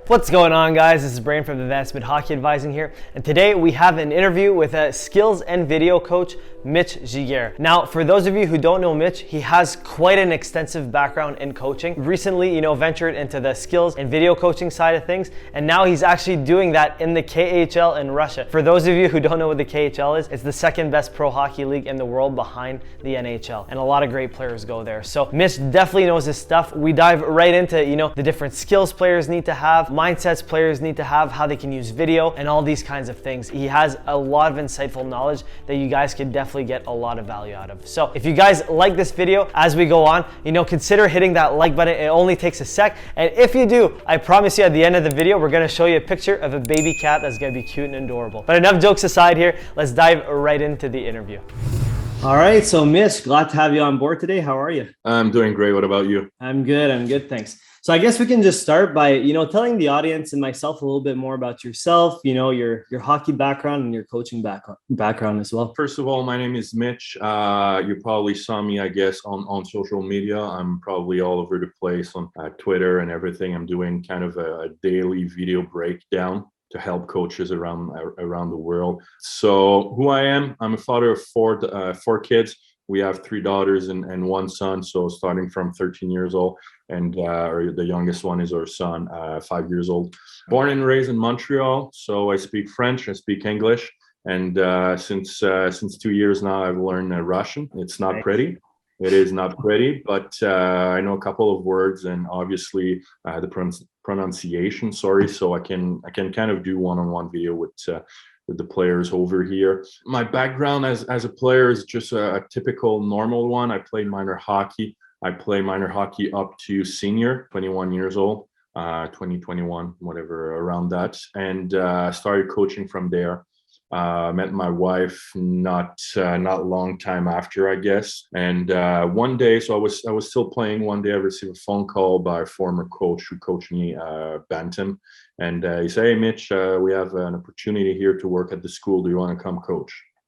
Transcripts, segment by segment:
What's going on, guys? This is Brian from Advancement Hockey Advising here, and today we have an interview with a skills and video coach, Mitch Giguere. Now, for those of you who don't know Mitch, he has quite an extensive background in coaching. Recently, ventured into the skills and video coaching side of things, and now he's actually doing that in the KHL in Russia. For those of you who don't know what the KHL is, it's the second best pro hockey league in the world behind the NHL, and a lot of great players go there. So Mitch definitely knows his stuff. We dive right into, the different skills players need to have, mindsets players need to have, how they can use video, and all these kinds of things. He has a lot of insightful knowledge that you guys can definitely get a lot of value out of. So if you guys like this video, as we go on, consider hitting that like button. It only takes a sec. And if you do, I promise you at the end of the video, we're gonna show you a picture of a baby cat that's gonna be cute and adorable. But enough jokes aside here, let's dive right into the interview. All right, so Mitch, glad to have you on board today. How are you? I'm doing great. What about you? I'm good, thanks. So I guess we can just start by, telling the audience and myself a little bit more about yourself, your hockey background and your coaching background as well. First of all, my name is Mitch. You probably saw me, I guess, on social media. I'm probably all over the place on Twitter and everything. I'm doing kind of a daily video breakdown to help coaches around the world. So who I am, I'm a father of four kids. We have 3 daughters and 1 son. So starting from 13 years old, and the youngest one is our son, 5 years old. Born and raised in Montreal. So I speak French, I speak English. And since 2 years now, I've learned Russian. It's not pretty. It is not pretty, but I know a couple of words and obviously the pronunciation, so I can kind of do one-on-one video with the players over here. My background as a player is just a typical normal one. I played minor hockey. I play minor hockey up to senior, 21 years old, 2021, whatever, around that. And started coaching from there. Met my wife not long time after, I guess. And one day, so I was still playing. One day I received a phone call by a former coach who coached me Bantam. And he said, "Hey, Mitch, we have an opportunity here to work at the school. Do you want to come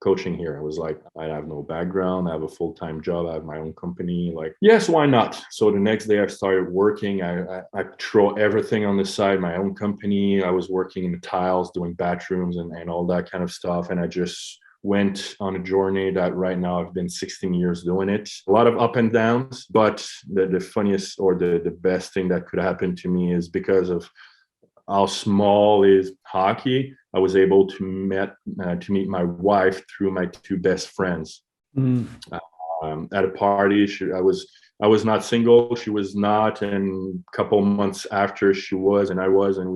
coaching here?" I was like, I have no background. I have a full-time job. I have my own company. Like, yes, why not? So the next day I started working. I throw everything on the side, my own company. I was working in the tiles, doing bathrooms and all that kind of stuff. And I just went on a journey that right now I've been 16 years doing it. A lot of up and downs, but the funniest or the best thing that could happen to me is because of how small is hockey, I was able to meet my wife through my 2 best friends. At a party. I was not single, she was not, and a couple months after she was and I was, and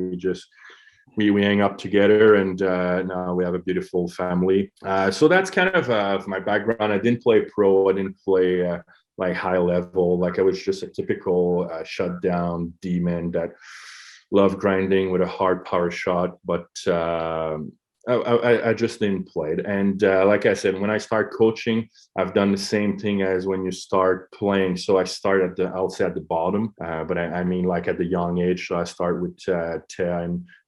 we hang up together, and now we have a beautiful family. So that's kind of my background. I didn't play pro. I didn't play like high level. Like I was just a typical shutdown demon that love grinding with a hard power shot, but I just didn't play it. And like I said, when I start coaching, I've done the same thing as when you start playing. So I start at the bottom, but I mean like at the young age. So I start with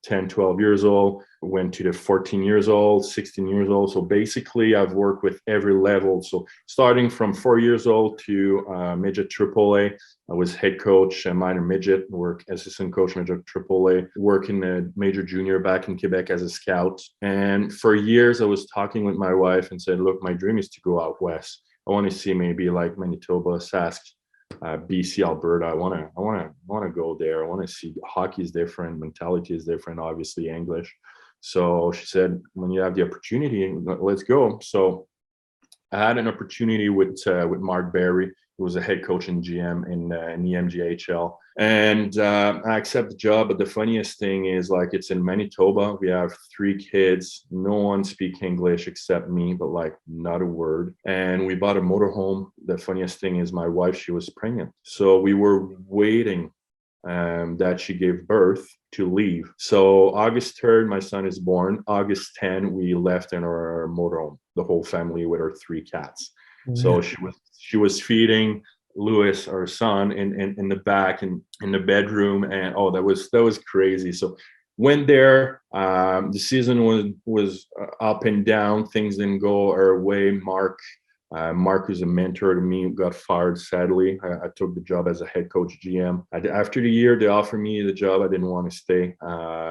10, 12 years old, went to the 14 years old, 16 years old. So basically I've worked with every level. So starting from 4 years old to midget AAA, I was head coach, minor midget, work assistant coach, midget AAA, work in the major junior back in Quebec as a scout. And for years I was talking with my wife and said, look, my dream is to go out west. I want to see maybe like Manitoba, Sask, BC, Alberta. I want to go there. I want to see hockey is different, mentality is different, obviously English. So she said, when you have the opportunity, let's go. So I had an opportunity with Mark Barry, who was a head coach and GM in the MGHL. And I accept the job. But the funniest thing is, like, it's in Manitoba. We have 3 kids. No one speaks English except me, but like not a word. And we bought a motorhome. The funniest thing is my wife, she was pregnant. So we were waiting that she gave birth to leave. So August 3rd, my son is born. August 10, we left in our motorhome, the whole family with our 3 cats. So she was feeding Louis, our son, in the back in the bedroom, and that was crazy. So went there. The season was up and down. Things didn't go our way. Mark Mark was a mentor to me, got fired sadly. I took the job as a head coach GM. After the year, they offered me the job. I didn't want to stay.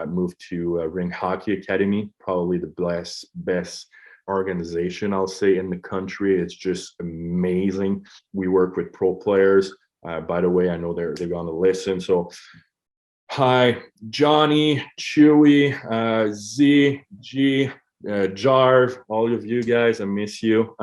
Moved to Rink Hockey Academy, probably the best organization, I'll say, in the country. It's just amazing. We work with pro players. By the way, I know they're going to listen. So hi, Johnny, Chewy, Z, G, Jarv, all of you guys, I miss you.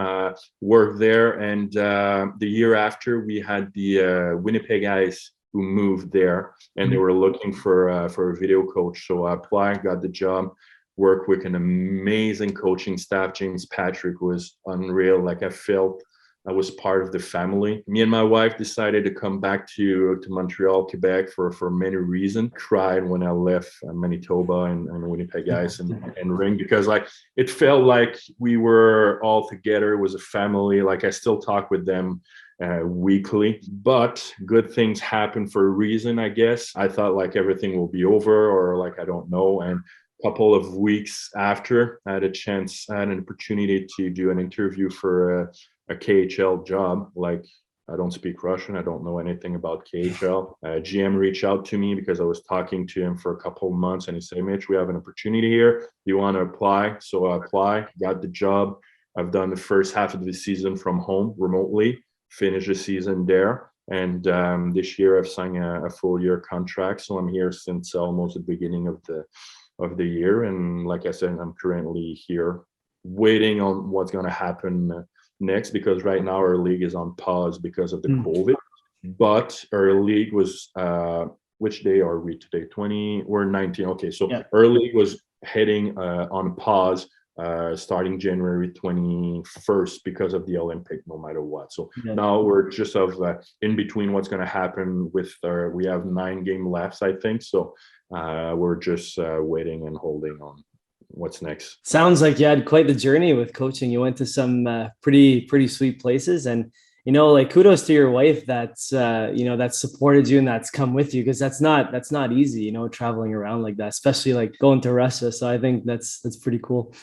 Worked there, and the year after, we had the Winnipeg Ice who moved there, and they were looking for a video coach. So I applied, got the job, worked with an amazing coaching staff. James Patrick was unreal. Like, I felt I was part of the family. Me and my wife decided to come back to Montreal, Quebec for many reasons. Cried when I left Manitoba and Winnipeg Ice and Ring, because like it felt like we were all together. It was a family. Like, I still talk with them weekly, but good things happen for a reason, I guess. I thought like everything will be over, or like, I don't know. And couple of weeks after, I had an opportunity to do an interview for a KHL job. Like, I don't speak Russian. I don't know anything about KHL. GM reached out to me because I was talking to him for a couple of months, and he said, Mitch, we have an opportunity here. Do you want to apply? So I applied, got the job. I've done the first half of the season from home remotely, finished the season there. And this year I've signed a full year contract. So I'm here since almost the beginning of the year. And like I said, I'm currently here waiting on what's going to happen next, because right now our league is on pause because of the COVID. But our league was, which day are we today? 20 or 19? Okay, so our league was heading on pause starting January 21st because of the Olympic, no matter what. So now we're just in between what's going to happen with we have 9 games left, I think. So we're just waiting and holding on what's next. Sounds like you had quite the journey with coaching. You went to some pretty sweet places, and like, kudos to your wife that's that supported you and that's come with you, because that's not easy, traveling around like that, especially like going to Russia. So I think that's pretty cool.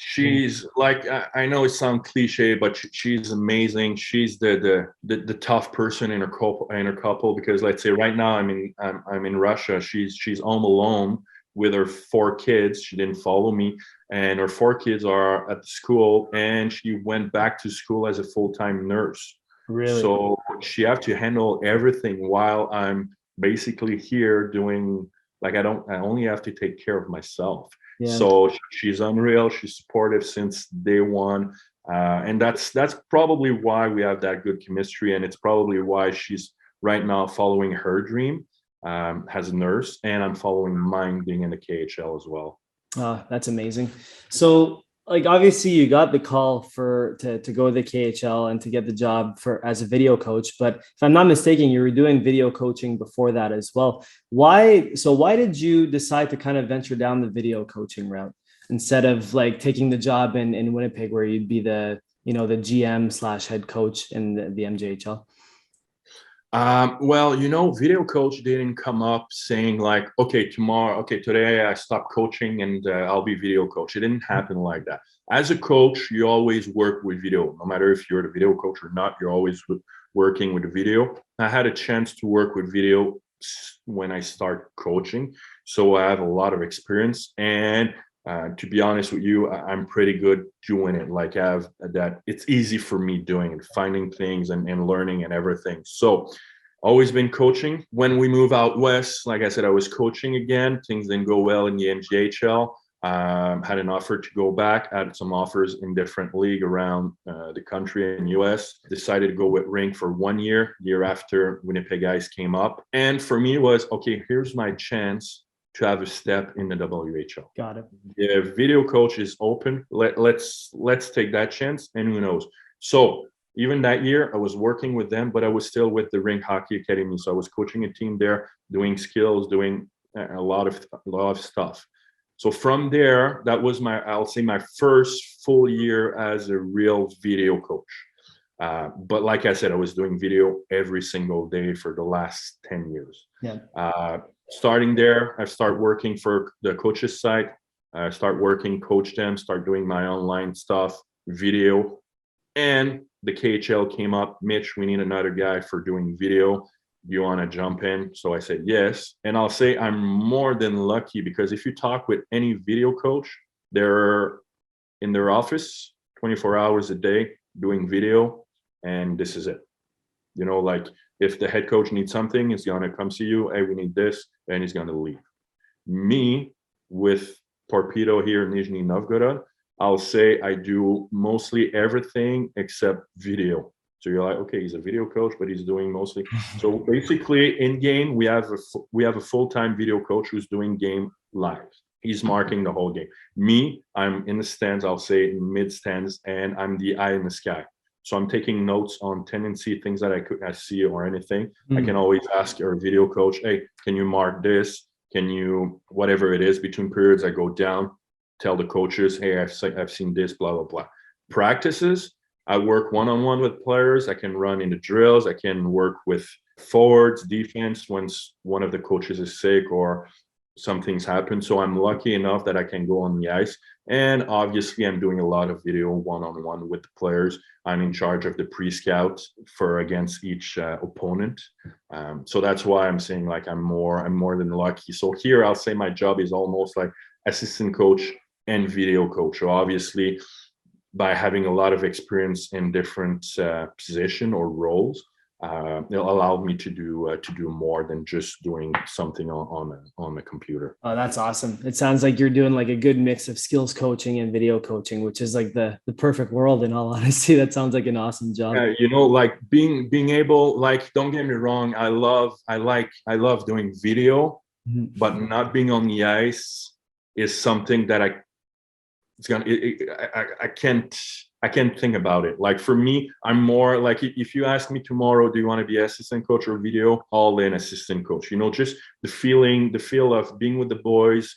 She's like, I know it sounds cliche, but she's amazing. She's the tough person in her couple, because let's say right now I'm in Russia. She's home alone with her 4 kids. She didn't follow me, and her 4 kids are at the school, and she went back to school as a full-time nurse. Really? So she have to handle everything while I'm basically here doing, like, I only have to take care of myself. Yeah. So she's unreal. She's supportive since day one. And that's probably why we have that good chemistry. And it's probably why she's right now following her dream as a nurse. And I'm following mine, being in the KHL as well. That's amazing. So, like, obviously you got the call to go to the KHL and to get the job as a video coach, but if I'm not mistaken, you were doing video coaching before that as well. Why did you decide to kind of venture down the video coaching route instead of like taking the job in Winnipeg, where you'd be the the GM/head coach in the MJHL? Well, video coach didn't come up saying like, okay, today I stop coaching and I'll be video coach. It didn't happen like that. As a coach, you always work with video. No matter if you're the video coach or not, you're always working with the video. I had a chance to work with video when I start coaching, so I have a lot of experience. And to be honest with you, I'm pretty good doing it. Like, I have that, it's easy for me doing it, finding things and learning and everything. So always been coaching. When we move out west, like I said, I was coaching again. Things didn't go well in the MGHL. Had an offer to go back, had some offers in different league around the country in US. Decided to go with Rink for 1 year. Year after, Winnipeg Ice came up. And for me, it was, okay, here's my chance to have a step in the WHL. Got it. The video coach is open. Let's take that chance, and who knows. So even that year, I was working with them, but I was still with the Rink Hockey Academy. So I was coaching a team there, doing skills, doing a lot of stuff. So from there, that was I'll say my first full year as a real video coach. But like I said, I was doing video every single day for the last 10 years. Yeah. Starting there, I start working for the coaches side. I start working, coach them, start doing my online stuff, video. And the KHL came up, Mitch, we need another guy for doing video. Do you want to jump in? So I said yes. And I'll say I'm more than lucky, because if you talk with any video coach, they're in their office 24 hours a day doing video, and this is it. You know, like if the head coach needs something, he's going to come see you. Hey, we need this, and he's going to leave. Me, with Torpedo here in Nizhny Novgorod, I'll say I do mostly everything except video. So you're like, okay, he's a video coach, but he's doing mostly. So basically, in game, we have a full-time video coach who's doing game live. He's marking the whole game. Me, I'm in the stands. I'll say mid stands, and I'm the eye in the sky. So I'm taking notes on tendency, things that I see or anything. I can always ask our video coach, hey, can you mark this? Can you, whatever it is, between periods, I go down, tell the coaches, hey, I've seen this, blah, blah, blah. Practices, I work one-on-one with players. I can run into drills. I can work with forwards, defense, once one of the coaches is sick or something's happened. So I'm lucky enough that I can go on the ice. And obviously, I'm doing a lot of video one-on-one with the players. I'm in charge of the pre-scout for against each opponent. So that's why I'm saying like I'm more than lucky. So here I'll say my job is almost like assistant coach and video coach. So obviously, by having a lot of experience in different position or roles, it'll allow me to do more than just doing something on the computer. Oh, that's awesome. It sounds like you're doing like a good mix of skills coaching and video coaching, which is like the perfect world, in all honesty. That sounds like an awesome job. You know, like being able, like, don't get me wrong, I love doing video, but not being on the ice is something that I can't think about it. Like for me, I'm more like, if you ask me tomorrow, do you want to be assistant coach or video? All in assistant coach. You know, just the feel of being with the boys,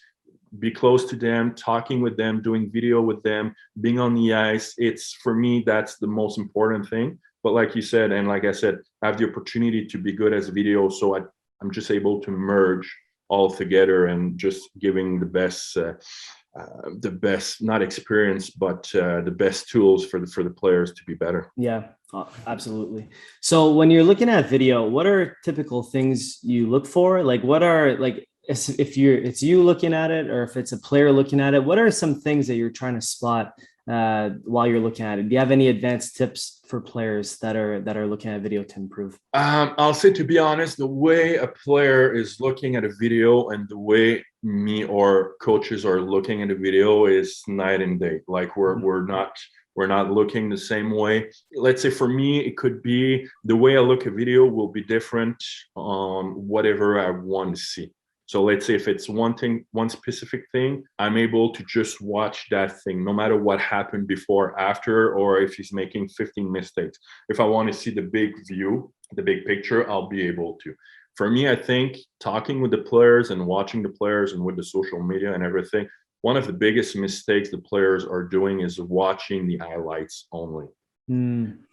be close to them, talking with them, doing video with them, being on the ice. It's, for me, that's the most important thing. But like you said, and like I said, I have the opportunity to be good as video, so I'm just able to merge all together and just giving the best not experience, but the best tools for the players to be better. Yeah, absolutely. So when you're looking at video, what are typical things you look for? Like, what are, like, if it's you looking at it, or if it's a player looking at it, what are some things that you're trying to spot while you're looking at it? Do you have any advanced tips for players that are looking at video to improve? I'll say, to be honest, the way a player is looking at a video and the way me or coaches are looking at a video is night and day. Like we're not looking the same way. Let's say for me, it could be the way I look at video will be different on whatever I want to see. So let's say if it's one specific thing, I'm able to just watch that thing, no matter what happened before, after, or if he's making 15 mistakes. If I want to see the big view, the big picture, I'll be able to. For me, I think talking with the players and watching the players and with the social media and everything, one of the biggest mistakes the players are doing is watching the highlights only.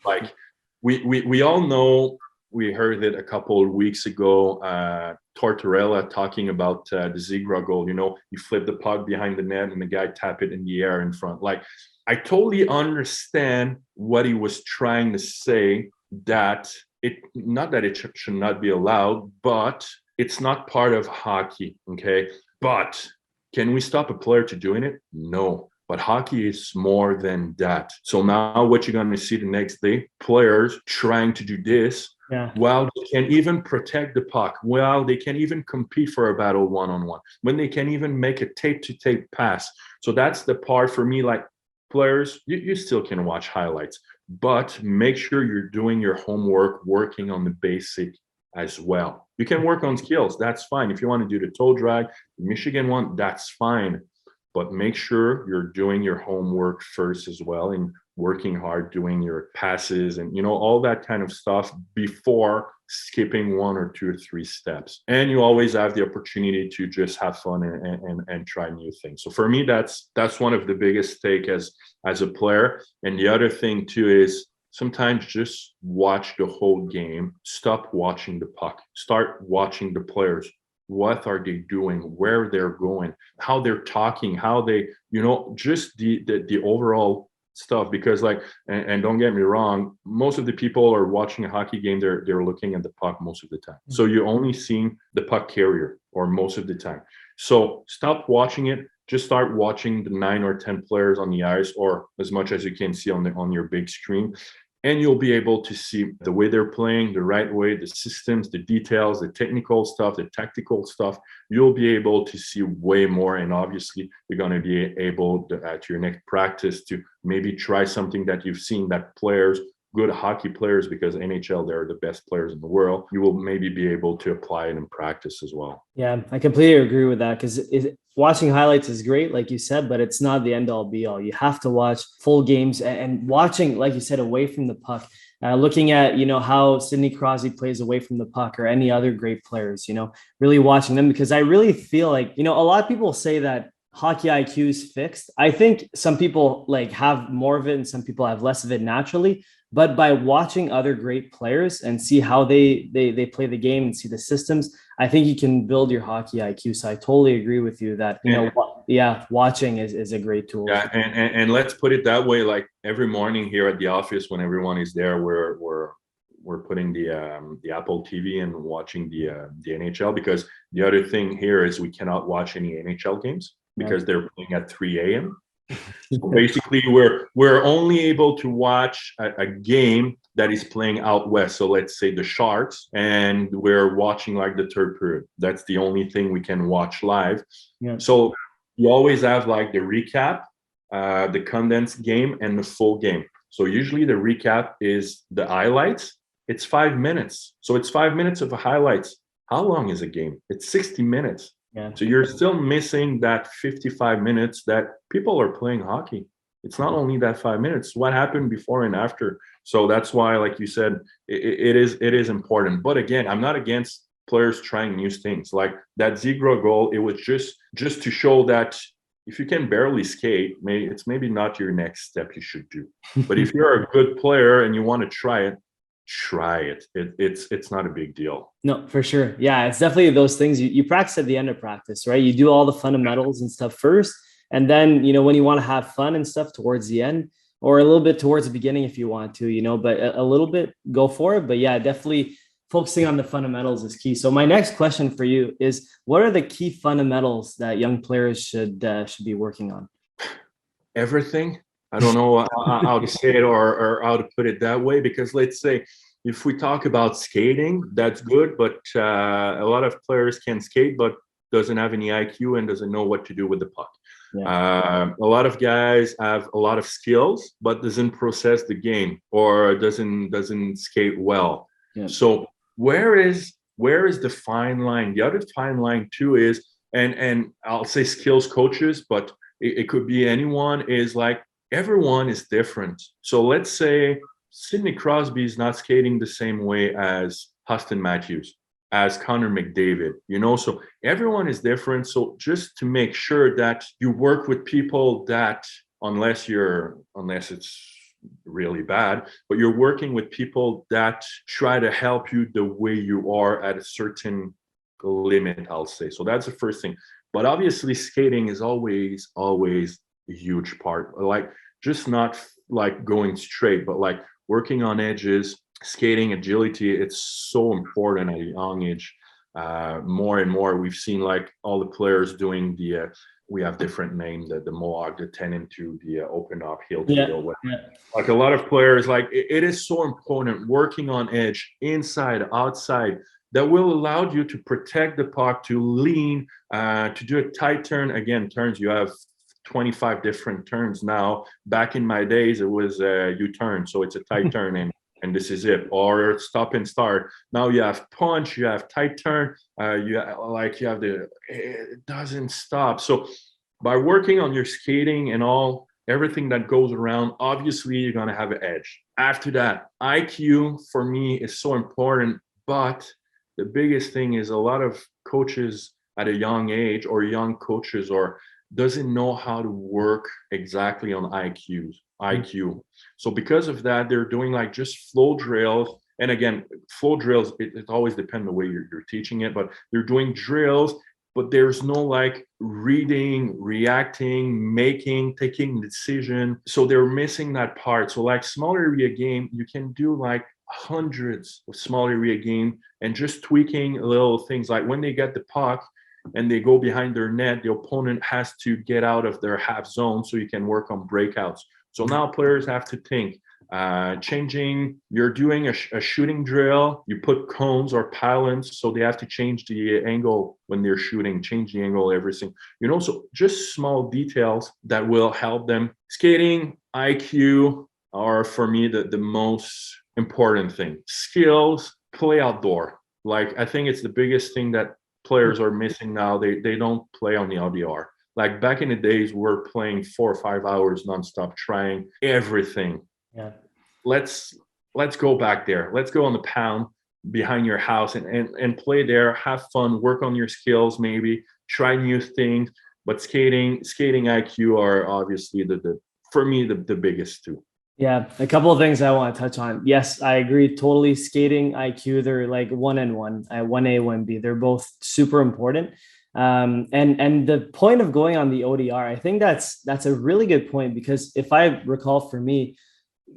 Like we all know, we heard it a couple of weeks ago, Tortorella talking about the Zigra goal. You know, he flipped the puck behind the net and the guy tapped it in the air in front. Like, I totally understand what he was trying to say, that not that it should not be allowed, but it's not part of hockey, okay? But can we stop a player to doing it? No. But hockey is more than that. So now what you're going to see the next day, players trying to do this, while they can even protect the puck, while they can even compete for a battle one-on-one, when they can even make a tape-to-tape pass. So that's the part for me, like, players, you still can watch highlights, but make sure you're doing your homework, working on the basic as well. You can work on skills, that's fine. If you want to do the toe drag, the Michigan one, that's fine. But make sure you're doing your homework first as well, and working hard, doing your passes and, you know, all that kind of stuff before skipping 1 or 2 or 3 steps. And you always have the opportunity to just have fun and try new things. So for me, that's one of the biggest take as a player. And the other thing too is sometimes just watch the whole game. Stop watching the puck. Start watching the players. What are they doing, where they're going, how they're talking, how they, you know, just the overall stuff, because like, and don't get me wrong, most of the people are watching a hockey game, they're looking at the puck most of the time. So you're only seeing the puck carrier or most of the time. So stop watching it. Just start watching the 9 or 10 players on the ice, or as much as you can see on your big screen. And you'll be able to see the way they're playing, the right way, the systems, the details, the technical stuff, the tactical stuff. You'll be able to see way more. And obviously, you're going to be able to, at your next practice, to maybe try something that you've seen that players, good hockey players, because NHL, they're the best players in the world. You will maybe be able to apply it in practice as well. Yeah, I completely agree with that, because watching highlights is great, like you said, but it's not the end all be all. You have to watch full games and watching, like you said, away from the puck. Looking at, how Sidney Crosby plays away from the puck, or any other great players, really watching them, because I really feel like, a lot of people say that hockey IQ is fixed. I think some people like have more of it and some people have less of it naturally. But by watching other great players and see how they play the game and see the systems, I think you can build your hockey IQ. So I totally agree with you that, watching is a great tool. Yeah, and let's put it that way. Like every morning here at the office, when everyone is there, we're putting the Apple TV and watching the NHL, because the other thing here is we cannot watch any NHL games because they're playing at 3 a.m. So basically, we're only able to watch a game that is playing out west. So let's say the Sharks, and we're watching like the third period. That's the only thing we can watch live. Yeah. So you always have like the recap, the condensed game, and the full game. So usually the recap is the highlights. It's 5 minutes. So it's 5 minutes of highlights. How long is a game? It's 60 minutes. Yeah. So you're still missing that 55 minutes that people are playing hockey. It's not only that 5 minutes, what happened before and after. So that's why, like you said, it is important. But again, I'm not against players trying new things. Like that Giguere goal, it was just to show that if you can barely skate, it's maybe not your next step you should do. But if you're a good player and you want to try it, it's not a big deal. No, for sure. Yeah, it's definitely those things you practice at the end of practice, right? You do all the fundamentals and stuff first, and then when you want to have fun and stuff towards the end, or a little bit towards the beginning if you want to, but a little bit, go for it. But yeah, definitely focusing on the fundamentals is key. So my next question for you is, what are the key fundamentals that young players should be working on? Everything. I don't know how to say it or how to put it that way, because let's say if we talk about skating, that's good, but a lot of players can skate but doesn't have any IQ and doesn't know what to do with the puck. Yeah. A lot of guys have a lot of skills but doesn't process the game, or doesn't skate well. Yeah. So where is the fine line? The other fine line too is, and I'll say skills coaches, but it could be anyone, is like, everyone is different. So let's say Sidney Crosby is not skating the same way as Austin Matthews, as Connor McDavid, so everyone is different. So just to make sure that you work with people that, unless it's really bad, but you're working with people that try to help you the way you are at a certain limit, I'll say. So that's the first thing. But obviously skating is always a huge part, like just not like going straight, but like working on edges, skating, agility. It's so important at a young age. More and more we've seen like all the players doing we have different names, the mohawk, the 10 into the open up heel to heel. Like a lot of players, like it is so important working on edge, inside, outside, that will allow you to protect the puck, to lean, to do a tight turn. Again, turns, you have 25 different turns now. Back in my days, it was a U-turn, so it's a tight turn, and this is it, or stop and start. Now you have punch, you have tight turn, you have it doesn't stop. So by working on your skating and everything that goes around, obviously you're gonna have an edge. After that, IQ for me is so important, but the biggest thing is a lot of coaches at a young age, or young coaches, or doesn't know how to work exactly on IQ. So because of that, they're doing like just flow drills. And again, flow drills, it always depends the way you're teaching it, but they're doing drills, but there's no like reading, reacting, taking decision. So they're missing that part. So like small area game, you can do like hundreds of small area game and just tweaking little things like when they get the puck and they go behind their net, the opponent has to get out of their half zone so you can work on breakouts. So now players have to think, changing, you're doing a shooting drill, you put cones or pylons, so they have to change the angle when they're shooting, change the angle, everything. So just small details that will help them. Skating, IQ are for me the most important thing. Skills, play outdoor. Like I think it's the biggest thing that players are missing now. They don't play on the ODR. Like back in the days, we're playing 4 or 5 hours nonstop, trying everything. Yeah. Let's go back there. Let's go on the pound behind your house and play there. Have fun. Work on your skills. Maybe try new things. But skating IQ are obviously for me the biggest two. Yeah, a couple of things I want to touch on. Yes, I agree totally. Skating IQ, they're like 1-1, 1A, 1B. They're both super important. And the point of going on the ODR, I think that's a really good point, because if I recall, for me,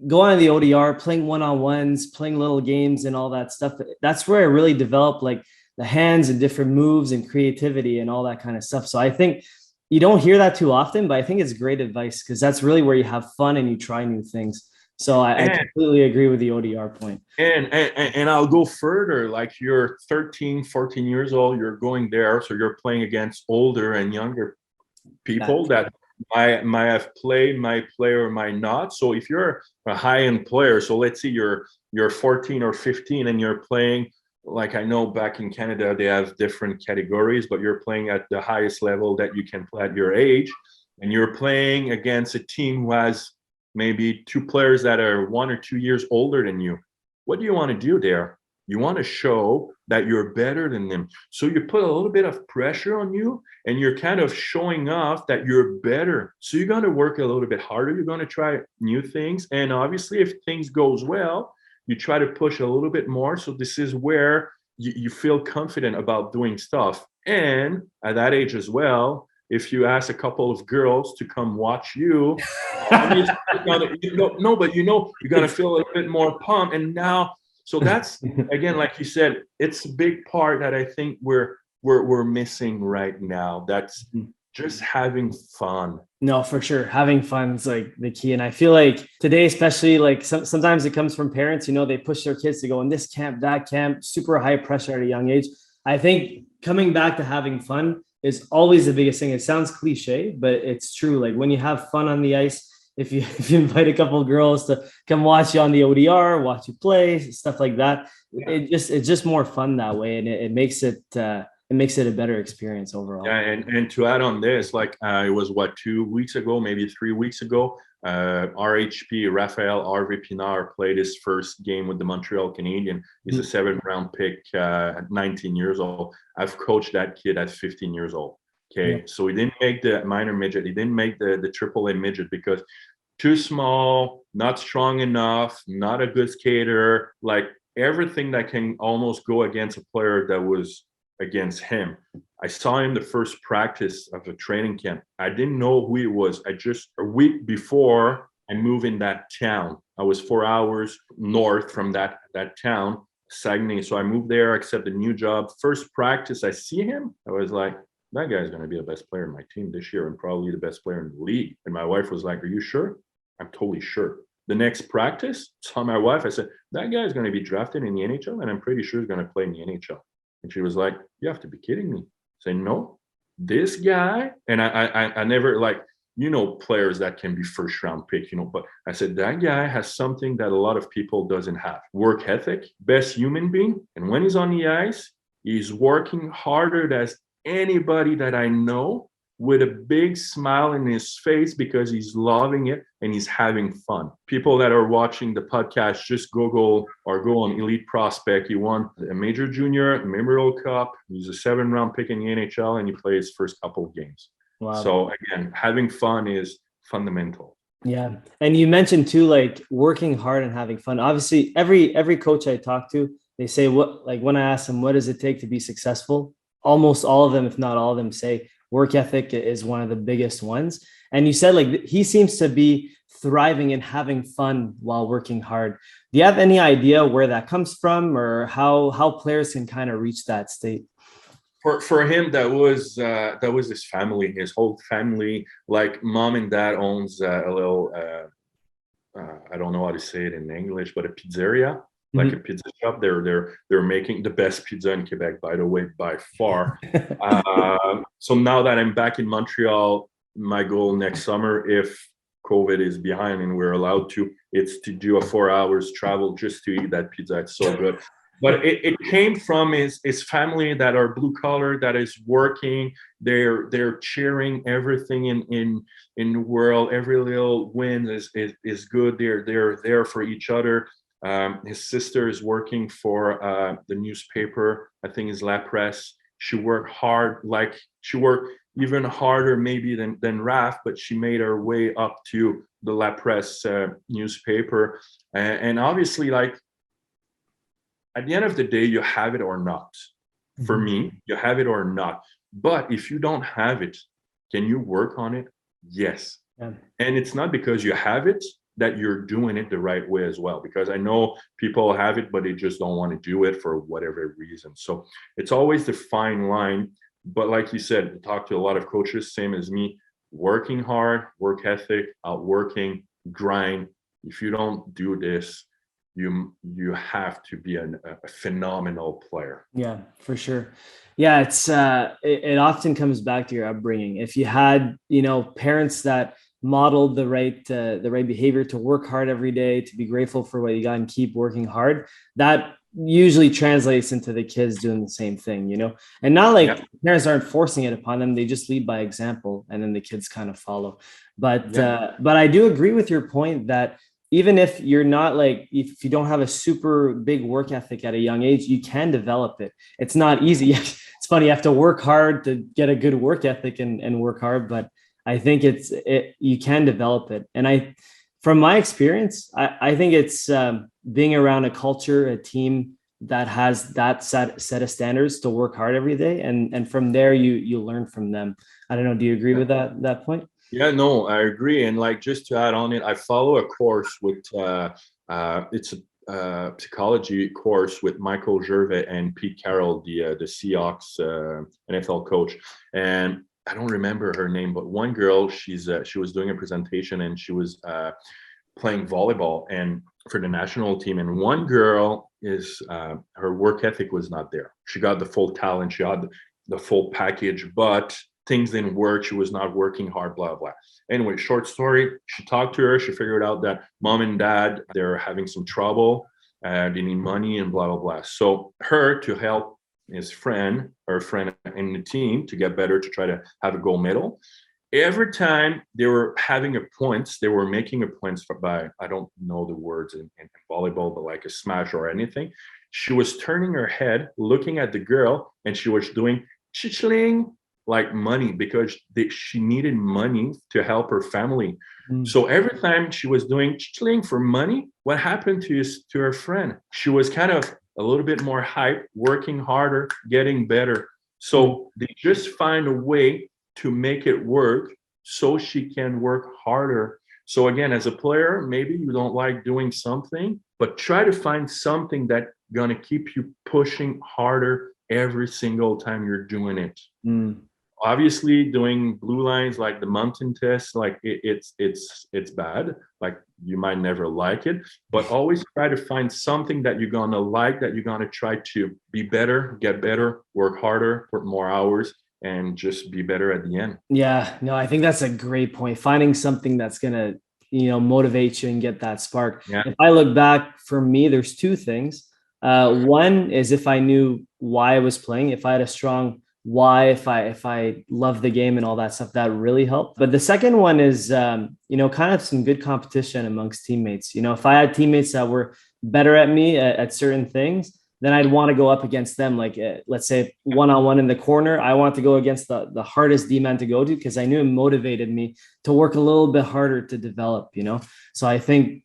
going on the ODR, playing one-on-ones, playing little games and all that stuff, that's where I really developed like the hands and different moves and creativity and all that kind of stuff. So I think you don't hear that too often, but I think it's great advice, because that's really where you have fun and you try new things. So I completely agree with the ODR point. And I'll go further. Like you're 13, 14 years old, you're going there. So you're playing against older and younger people that might have played, might play or might not. So if you're a high-end player, so let's say you're 14 or 15 and you're playing, like I know back in Canada, they have different categories, but you're playing at the highest level that you can play at your age. And you're playing against a team who has maybe 2 players that are 1 or 2 years older than you. What do you want to do there? You want to show that you're better than them. So you put a little bit of pressure on you and you're kind of showing off that you're better. So you're going to work a little bit harder. You're going to try new things. And obviously, if things goes well, you try to push a little bit more. So this is where you feel confident about doing stuff. And at that age as well, if you ask a couple of girls to come watch you, you're going to feel a little bit more pumped. And now, so that's, again, like you said, it's a big part that I think we're missing right now. That's just having fun. No, for sure. Having fun is like the key. And I feel like today, especially, like sometimes it comes from parents, they push their kids to go in this camp, that camp, super high pressure at a young age. I think coming back to having fun is always the biggest thing. It sounds cliche, but it's true. Like when you have fun on the ice, if you invite a couple of girls to come watch you on the ODR, watch you play, stuff like that, it's just more fun that way. And it makes it a better experience overall. Yeah, and to add on this, like it was 2 weeks ago, maybe 3 weeks ago, RHP Raphael RV Pinard played his first game with the Montreal Canadiens. He's a 7th round pick at 19 years old. I've coached that kid at 15 years old. Okay, so he didn't make the minor midget. He didn't make the AAA midget because too small, not strong enough, not a good skater, like everything that can almost go against a player that was against him. I saw him the first practice of a training camp. I didn't know who he was. A week before I moved in that town, I was 4 hours north from that town, Saguenay. So I moved there, accepted a new job. First practice, I see him. I was like, that guy's going to be the best player in my team this year and probably the best player in the league. And my wife was like, are you sure? I'm totally sure. The next practice, saw my wife. I said, that guy's going to be drafted in the NHL and I'm pretty sure he's going to play in the NHL. And she was like, you have to be kidding me. I said, no, this guy. And I never players that can be first round pick, but I said, that guy has something that a lot of people doesn't have. Work ethic, best human being. And when he's on the ice, he's working harder than anybody that I know, with a big smile in his face because he's loving it and he's having fun. People that are watching the podcast, just Google or go on Elite Prospect. He won a major junior, a Memorial Cup. He's a 7th round pick in the NHL and he played his first couple of games. Wow. So again, having fun is fundamental. Yeah. And you mentioned too, like working hard and having fun. Obviously, every coach I talk to, they say when I ask them, what does it take to be successful? almost all of them, if not all of them, say work ethic is one of the biggest ones. And you said like he seems to be thriving and having fun while working hard. Do you have any idea where that comes from, or how players can kind of reach that state? For him, that was his family, his whole family. Like mom and dad owns a little I don't know how to say it in English, but a pizzeria, like a Mhm. pizza shop. They're making the best pizza in Quebec, by the way, by far. So now that I'm back in Montreal, my goal next summer, if COVID is behind and we're allowed to, it's to do a 4 hours travel just to eat that pizza. It's so good. But it came from his family that are blue collar, that is working. They're cheering everything in the world. Every little win is good. They're there for each other. His sister is working for the newspaper. I think is La Presse. She worked hard, like she worked even harder maybe than Raf, but she made her way up to the La Presse newspaper. And obviously, like at the end of the day, you have it or not. For Mhm. me, you have it or not. But if you don't have it, can you work on it? Yes. Yeah. And it's not because you have it that you're doing it the right way as well. Because I know people have it, but they just don't want to do it for whatever reason. So it's always the fine line. But like you said, talk to a lot of coaches, same as me, working hard, work ethic, outworking, grind. If you don't do this, you have to be a phenomenal player. Yeah, for sure. Yeah, it often comes back to your upbringing. If you had, parents that modeled the right behavior to work hard every day, to be grateful for what you got and keep working hard, that usually translates into the kids doing the same thing. And not Yeah, like parents aren't forcing it upon them, they just lead by example and then the kids kind of follow. But yeah, but I do agree with your point that even if you're not like, if you don't have a super big work ethic at a young age, you can develop it. It's not easy. It's funny, you have to work hard to get a good work ethic and work hard, but I think you can develop it. And from my experience, I think it's being around a culture, a team that has that set of standards to work hard every day, and from there you learn from them. I don't know. Do you agree yeah. with that point? Yeah, no, I agree. And like just to add on it, I follow a course with it's a psychology course with Michael Gervais and Pete Carroll, the Seahawks NFL coach. And I don't remember her name, but one girl, she was doing a presentation and she was playing volleyball and for the national team. And one girl is her work ethic was not there. She got the full talent, she had the full package, but things didn't work. She was not working hard, blah, blah. Anyway, short story, she talked to her. She figured out that mom and dad, they're having some trouble. They need money and blah, blah, blah. So her to help her friend in the team to get better, to try to have a gold medal. Every time they were having a point, they were making a point by, I don't know the words in volleyball, but like a smash or anything. She was turning her head, looking at the girl, and she was doing chichling, like money, because she needed money to help her family. Mm. So every time she was doing chichling for money, what happened to her friend? She was kind of a little bit more hype, working harder, getting better. Mm. So they just find a way to make it work so she can work harder. So again, as a player, maybe you don't like doing something, but try to find something that's gonna keep you pushing harder every single time you're doing it. Mm. Obviously, doing blue lines like the mountain test, like it's bad. Like you might never like it, but always try to find something that you're gonna like, that you're gonna try to be better, get better, work harder, work more hours, and just be better at the end. Yeah, no, I think that's a great point. Finding something that's gonna, motivate you and get that spark. Yeah, If I look back, for me, there's two things. One is if I knew why I was playing, if I had a strong why, if I love the game and all that stuff, that really helped. But the second one is, kind of some good competition amongst teammates. If I had teammates that were better at me at certain things, then I'd want to go up against them. Like, let's say one on one in the corner, I want to go against the hardest D man to go to because I knew it motivated me to work a little bit harder to develop. So I think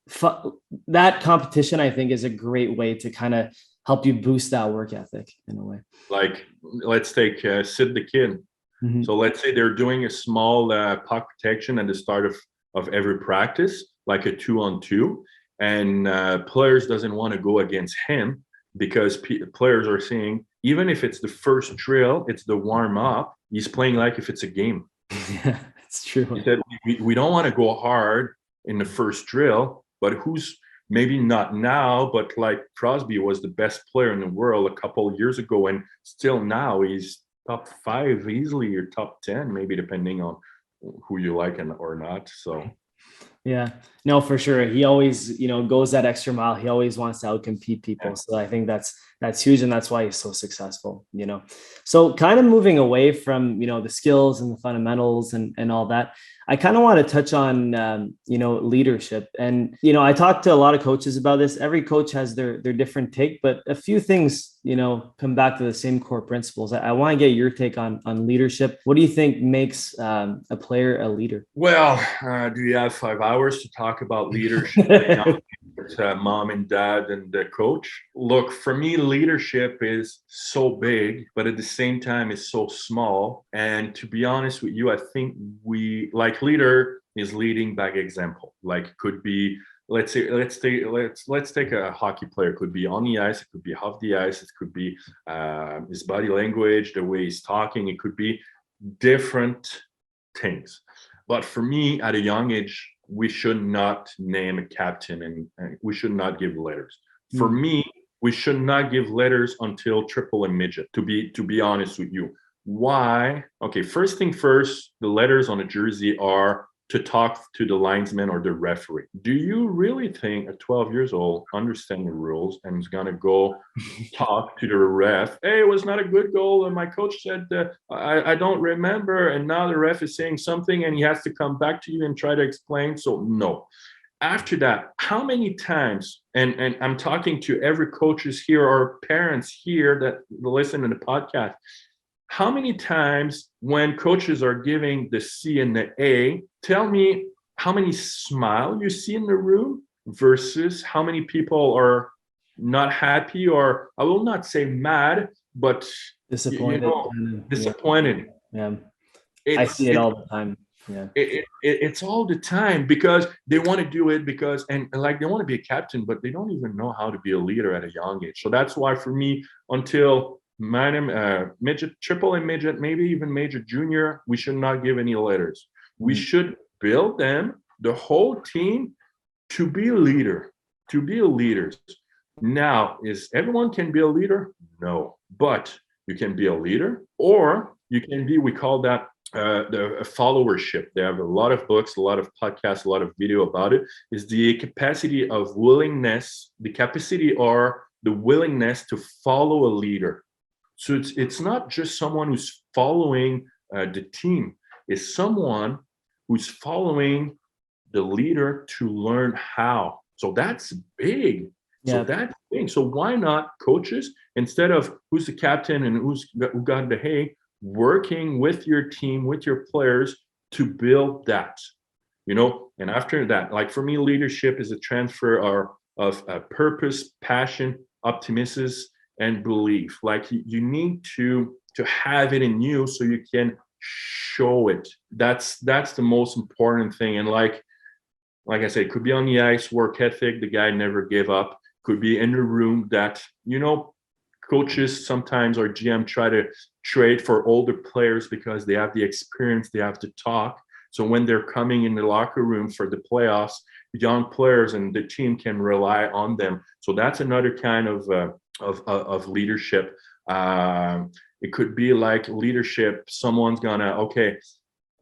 that competition, I think, is a great way to kind of help you boost that work ethic in a way. Like, let's take Sid the Kid. Mm-hmm. So let's say they're doing a small puck protection at the start of every practice, like a 2-on-2, and players doesn't want to go against him because players are saying, even if it's the first drill, it's the warm up, he's playing like if it's a game. Yeah, it's true. He said, we don't want to go hard in the first drill, but who's maybe not now, but like Crosby was the best player in the world a couple of years ago, and still now he's top 5 easily, or top 10, maybe depending on who you like or not. So yeah, no, for sure. He always, goes that extra mile. He always wants to outcompete people. Yeah. So I think that's huge. And that's why he's so successful, So kind of moving away from, the skills and the fundamentals and all that, I kind of want to touch on, leadership. And, I talked to a lot of coaches about this. Every coach has their different take, but a few things, come back to the same core principles. I want to get your take on leadership. What do you think makes a player a leader? Well, do you have 5 hours to talk about leadership? Mom and dad and the coach. Look, for me, leadership is so big, but at the same time, it's so small. And to be honest with you, I think leader is leading by example. Like, could be, let's take a hockey player. It could be on the ice, it could be off the ice, it could be his body language, the way he's talking. It could be different things. But for me, at a young age, we should not name a captain and we should not give letters. For me, we should not give letters until triple and midget, to be honest with you. Why? Okay, first thing first, the letters on a jersey are to talk to the linesman or the referee. Do you really think a 12 years old understands the rules and is going to go talk to the ref? Hey, it was not a good goal. And my coach said, I don't remember. And now the ref is saying something and he has to come back to you and try to explain. So no. After that, how many times, and I'm talking to every coaches here or parents here that listen to the podcast, how many times when coaches are giving the C and the A, tell me how many smile you see in the room versus how many people are not happy, or I will not say mad, but disappointed. Disappointed. Yeah. I see it all the time. Yeah. It's all the time because they want to do it because they want to be a captain, but they don't even know how to be a leader at a young age. So that's why for me, until midget, triple and midget, maybe even major junior, we should not give any letters. We should build them, the whole team, to be a leader, to be leaders. Now, is everyone can be a leader? No, but you can be a leader, or you can be, we call that the followership. They have a lot of books, a lot of podcasts, a lot of video about it. Is the capacity of willingness, the capacity or the willingness to follow a leader. So it's not just someone who's following the team. It's someone who's following the leader to learn how. So that's big. Yeah. So that's big. So why not coaches, instead of who's the captain and who got the hay, working with your team, with your players to build that, and after that, like for me, leadership is a transfer of purpose, passion, optimism, and belief. Like you need to have it in you so you can show it. That's the most important thing. And like I said, it could be on the ice, work ethic, the guy never gave up. Could be in the room that, coaches sometimes or GM try to trade for older players because they have the experience, they have to talk. So when they're coming in the locker room for the playoffs, young players and the team can rely on them. So that's another kind of leadership. It could be like leadership. Someone's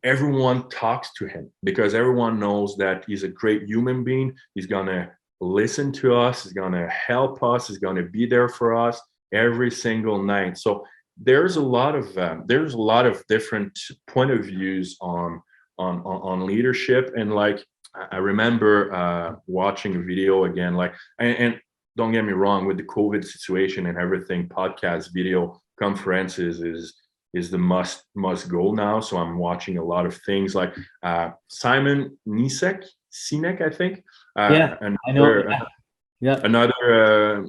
everyone talks to him because everyone knows that he's a great human being. He's gonna listen to us. He's gonna help us. He's gonna be there for us every single night. So there's a lot of different point of views on leadership. And like I remember watching a video again, and don't get me wrong, with the COVID situation and everything, podcast, video conferences is the must go now. So I'm watching a lot of things like Simon Sinek, I think. I know. Yeah. Another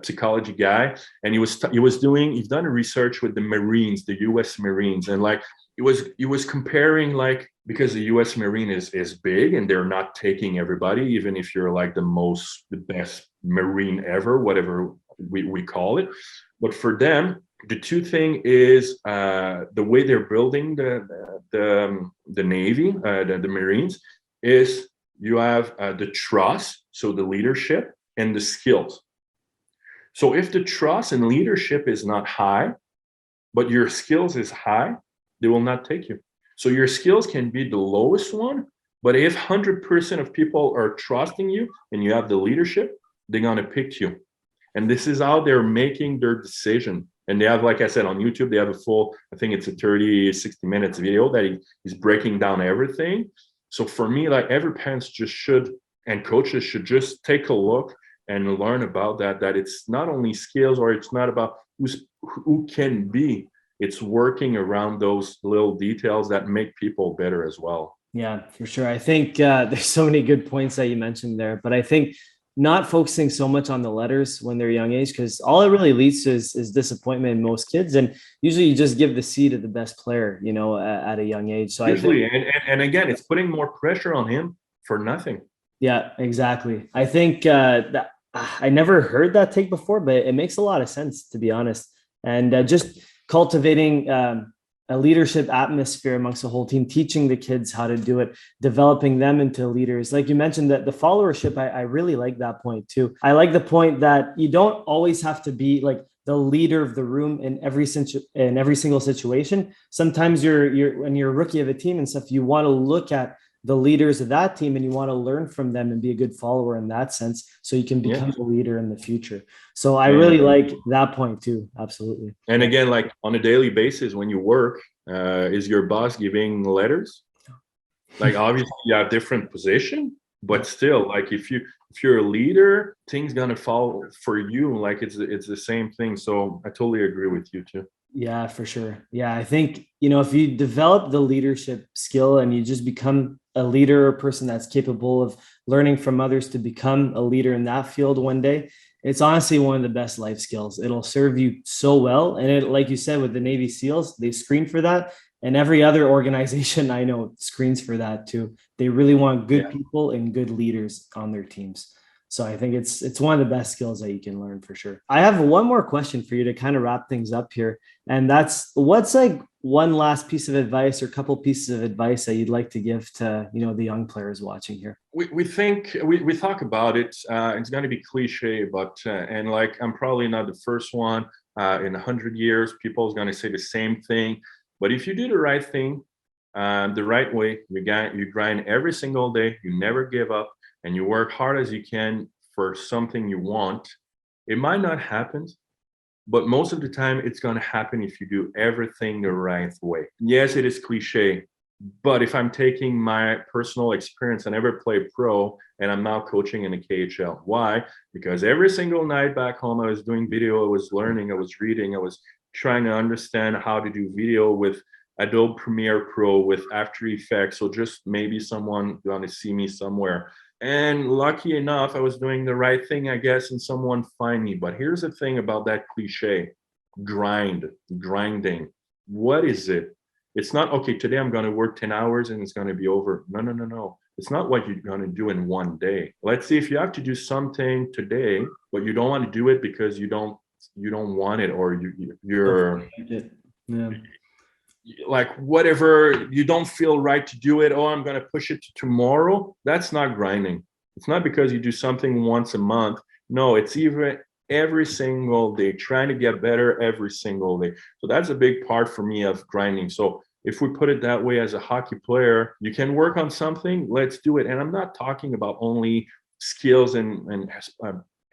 psychology guy, and he's done research with the Marines, the U.S. Marines, and like he was comparing, like, because the U.S. Marine is big and they're not taking everybody, even if you're like the best Marine ever, whatever we call it. But for them, the two thing is the way they're building the Navy, the Marines, is you have the trust, so the leadership, and the skills. So if the trust and leadership is not high, but your skills is high, they will not take you. So your skills can be the lowest one, but if 100% of people are trusting you and you have the leadership, they're going to pick you. And this is how they're making their decision. And they have, like I said, on YouTube, they have a full, I think it's a 30, 60 minutes video that he's breaking down everything. So for me, like, every parents just should, and coaches should just take a look and learn about that it's not only skills, or it's not about who can be. It's working around those little details that make people better as well. Yeah, for sure. I think there's so many good points that you mentioned there, but I think not focusing so much on the letters when they're young age, because all it really leads to is disappointment in most kids. And usually you just give the C to the best player, at a young age. So usually, and again, it's putting more pressure on him for nothing. Yeah, exactly. I think that I never heard that take before, but it makes a lot of sense, to be honest. And just cultivating a leadership atmosphere amongst the whole team, teaching the kids how to do it, developing them into leaders. Like you mentioned, that the followership, I really like that point too. I like the point that you don't always have to be like the leader of the room in every single situation. Sometimes when you're a rookie of a team and stuff, you want to look at the leaders of that team and you want to learn from them and be a good follower in that sense, so you can become a leader in the future. So I really like that point too. Absolutely. And again, like on a daily basis, when you work, is your boss giving letters? Like, obviously you have different position, but still, like, if you're a leader, things gonna fall for you. Like, it's the same thing. So I totally agree with you too. Yeah, for sure. Yeah, I think, if you develop the leadership skill and you just become a leader, a person that's capable of learning from others to become a leader in that field one day, it's honestly one of the best life skills. It'll serve you so well. And it, like you said, with the Navy SEALs, they screen for that. And every other organization I know screens for that too. They really want good people and good leaders on their teams. So I think it's one of the best skills that you can learn for sure. I have one more question for you to kind of wrap things up here. And that's, what's like one last piece of advice or couple pieces of advice that you'd like to give to, the young players watching here? We think we talk about it. It's going to be cliche, but and like, I'm probably not the first one. In 100 years, people is going to say the same thing. But if you do the right thing, the right way, you grind every single day, you never give up, and you work hard as you can for something you want, it might not happen, but most of the time it's going to happen if you do everything the right way. Yes, it is cliche, but if I'm taking my personal experience, I never played pro, and I'm now coaching in the KHL. Why? Because every single night back home, I was doing video, I was learning, I was reading, I was trying to understand how to do video with Adobe Premiere Pro, with After Effects. So just maybe someone going to see me somewhere. And lucky enough, I was doing the right thing, I guess, and someone find me. But here's the thing about that cliche: grinding. What is it? It's not, okay, today I'm going to work 10 hours and it's going to be over. No. It's not what you're going to do in one day. Let's see, if you have to do something today, but you don't want to do it because you don't want it, or you're like, whatever, you don't feel right to do it. Oh, I'm going to push it to tomorrow. That's not grinding. It's not because you do something once a month. No, it's even every single day, trying to get better every single day. So that's a big part for me of grinding. So if we put it that way, as a hockey player, you can work on something, let's do it. And I'm not talking about only skills and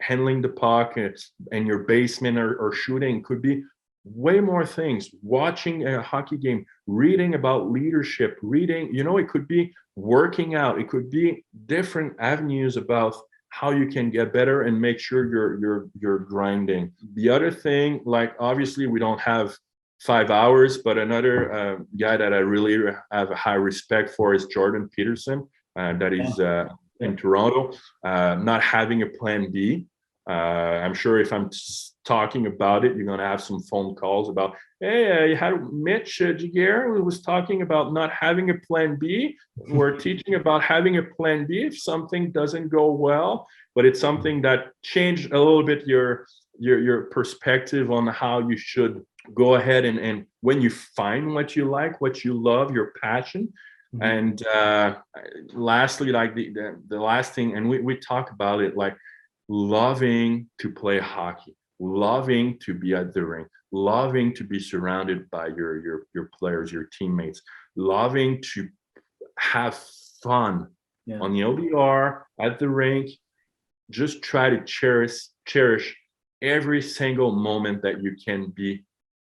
handling the puck and your basement or shooting. It could be way more things: watching a hockey game, reading about leadership, it could be working out, it could be different avenues about how you can get better and make sure you're grinding. The other thing, like, obviously we don't have 5 hours, but another guy that I really have a high respect for is Jordan Peterson, that is in Toronto, not having a plan B. I'm sure if I'm talking about it, you're going to have some phone calls about, hey, you had Mitch Giguere who was talking about not having a plan B. We're teaching about having a plan B if something doesn't go well, but it's something that changed a little bit your perspective on how you should go ahead and when you find what you like, what you love, your passion. And lastly, like the last thing, and we talk about it, like loving to play hockey, loving to be at the rink, loving to be surrounded by your players, your teammates, loving to have fun on the OBR, at the rink. Just try to cherish every single moment that you can be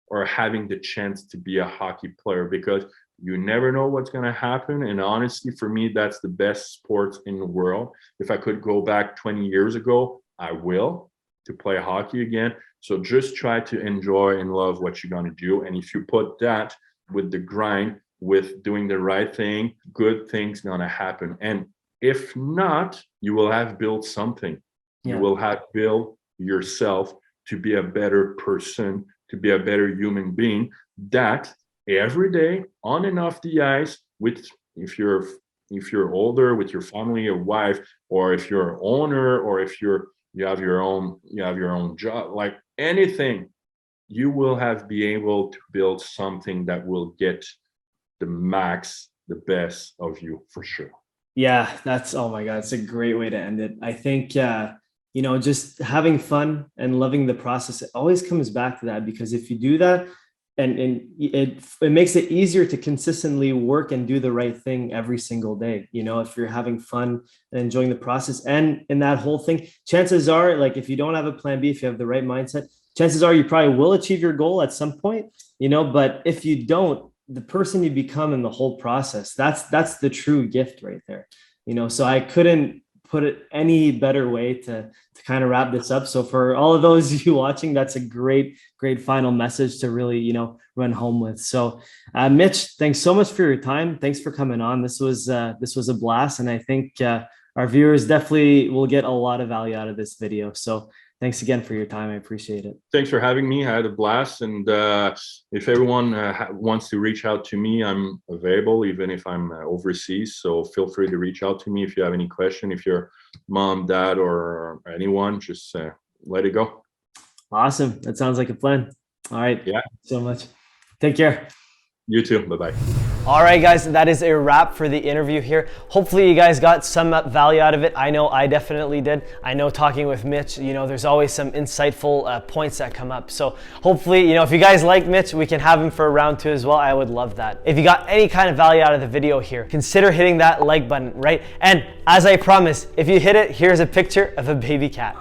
or having the chance to be a hockey player, because you never know what's going to happen. And honestly, for me, that's the best sport in the world. If I could go back 20 years ago, I will, to play hockey again. So just try to enjoy and love what you're going to do. And if you put that with the grind, with doing the right thing, good things going to happen. And if not, you will have built something. You will have built yourself to be a better person, to be a better human being, that every day on and off the ice, with if you're older, with your family, your wife, or if you're an owner, or if you have your own job, like anything, you will be able to build something that will get the max, the best of you, for sure. Yeah, oh my God, it's a great way to end it. I think, just having fun and loving the process, it always comes back to that, because if you do that, and it makes it easier to consistently work and do the right thing every single day. If you're having fun and enjoying the process and in that whole thing, chances are, like, if you don't have a plan B, if you have the right mindset, chances are you probably will achieve your goal at some point, but if you don't, the person you become in the whole process, that's the true gift right there. So I couldn't put it any better way to kind of wrap this up. So for all of those of you watching, that's a great final message to really, run home with. So Mitch, thanks so much for your time. Thanks for coming on. This was a blast. And I think our viewers definitely will get a lot of value out of this video. So thanks again for your time. I appreciate it. Thanks for having me. I had a blast. And if everyone wants to reach out to me, I'm available, even if I'm overseas. So feel free to reach out to me if you have any question. If you're mom, dad, or anyone, just let it go. Awesome. That sounds like a plan. All right. Yeah. Thanks so much. Take care. You too. Bye-bye. All right, guys, that is a wrap for the interview here. Hopefully you guys got some value out of it. I know I definitely did. I know talking with Mitch, there's always some insightful points that come up. So hopefully, if you guys like Mitch, we can have him for a round 2 as well. I would love that. If you got any kind of value out of the video here, consider hitting that like button, right? And as I promised, if you hit it, here's a picture of a baby cat.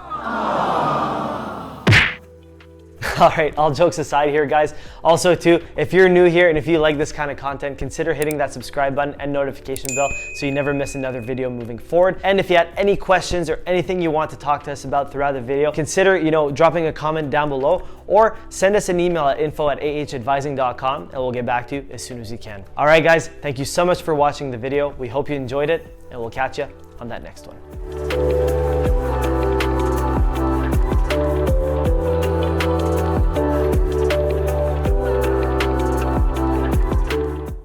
All right, all jokes aside here, guys. Also too, if you're new here and if you like this kind of content, consider hitting that subscribe button and notification bell so you never miss another video moving forward. And if you had any questions or anything you want to talk to us about throughout the video, consider, dropping a comment down below, or send us an email at info@ahadvising.com and we'll get back to you as soon as we can. All right, guys, thank you so much for watching the video. We hope you enjoyed it, and we'll catch you on that next one.